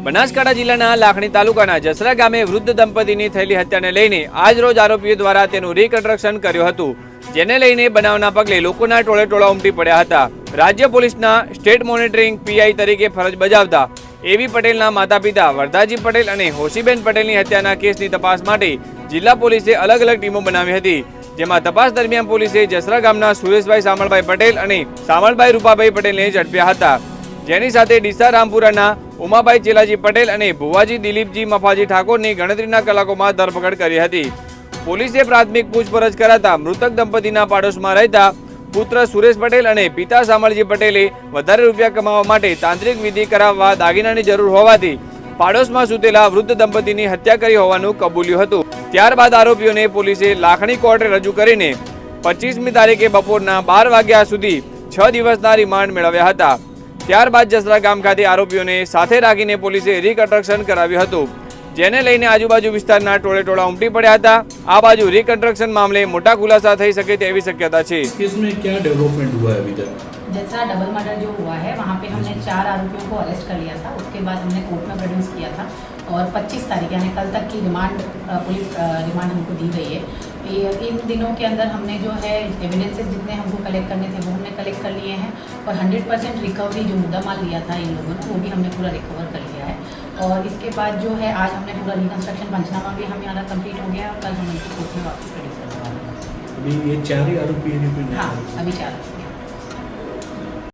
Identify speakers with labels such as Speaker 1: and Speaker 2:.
Speaker 1: બનાસકાંઠા જિલ્લાના લાખણી તાલુકાના જસરા ગામે વૃદ્ધ દંપતીની થયેલી હત્યાને લઈને આજ રોજ આરોપીઓ દ્વારા તેનું રીકન્સ્ટ્રક્શન કર્યું હતું, જેને લઈને બનાવના પગલે લોકોના ટોળે ટોળા ઉમટી પડ્યા હતા। રાજ્ય પોલીસના સ્ટેટ મોનિટરિંગ પીઆઈ તરીકે ફરજ બજાવતા એવી પટેલના માતા પિતા વરદાજી પટેલ અને હોશીબેન પટેલની હત્યાના કેસની તપાસ માટે જિલ્લા પોલીસે અલગ અલગ ટીમો બનાવી હતી, જેમાં તપાસ દરમિયાન પોલીસે જસરા ગામના સુરેશભાઈ સામળભાઈ પટેલ અને સામળભાઈ રૂપાભાઈ પટેલને ઝડપ્યા હતા, જેની સાથે ડીસા રામપુરાના ઉમાભાઈ ચેલાજી પટેલ અને ભુવાજી દિલીપજી મફાજી ઠાકોરની ગણતરીના કલાકોમાં ધરપકડ કરી હતી। પોલીસે પ્રાથમિક પૂછપરછ કરાતા મૃતક દંપતીના પાડોશમાં રહેતા પુત્ર સુરેશ પટેલ અને પિતા સામળજી પટેલે વધારે રૂપિયા કમાવા માટે તાંત્રિક વિધિ કરાવવા દાગીનાની જરૂર હોવાથી પાડોશમાં સૂતેલા વૃદ્ધ દંપતીની હત્યા કરી હોવાનું કબૂલ્યું હતું। ત્યારબાદ આરોપીઓને પોલીસે લાખણી કોર્ટે રજૂ કરીને 25મી તારીખે બપોરના 12 વાગ્યા સુધી 6 દિવસના રિમાન્ડ મેળવ્યા હતા। ત્યારબાદ જસરા ગામ ખાતે આરોપીઓને સાથે રાખીને પોલીસે રીકન્સ્ટ્રક્શન કરાવ્યું હતું, જેને લઈને આજુબાજુ વિસ્તારના ટોળે ટોળા ઉમટી પડ્યા હતા। આ બાજુ રીકન્સ્ટ્રક્શન મામલે મોટા ખુલાસા થઈ શકે તેવી शक्यता છે।
Speaker 2: इसमें क्या डेवलपमेंट हुआ है अभी तक?
Speaker 3: जैसा डबल मर्डर जो हुआ है वहाँ पे हमने 4 आरोपियों को अरेस्ट कर लिया था। उसके बाद हमने कोर्ट में प्रोड्यूस किया था और 25 तारीख यानी कल तक की रिमांड पुलिस रिमांड हमको दी गई है। इन दिनों के अंदर हमने जो है एविडेंसेस जितने हमको कलेक्ट करने थे वो हमने कलेक्ट कर लिए हैं और 100% रिकवरी जो मुद्दा माल लिया था इन लोगों ने वो भी हमने पूरा रिकवर कर लिया है। और इसके बाद जो है आज हमने पूरा रिकन्स्ट्रक्शन पंचनामा भी हमारा कंप्लीट हो गया और कल हम उनको कोर्ट में वापस प्रोड्यूस करने वाले हैं।
Speaker 2: अभी ये 4 ही आरोपी हैं?
Speaker 3: हाँ, अभी 4।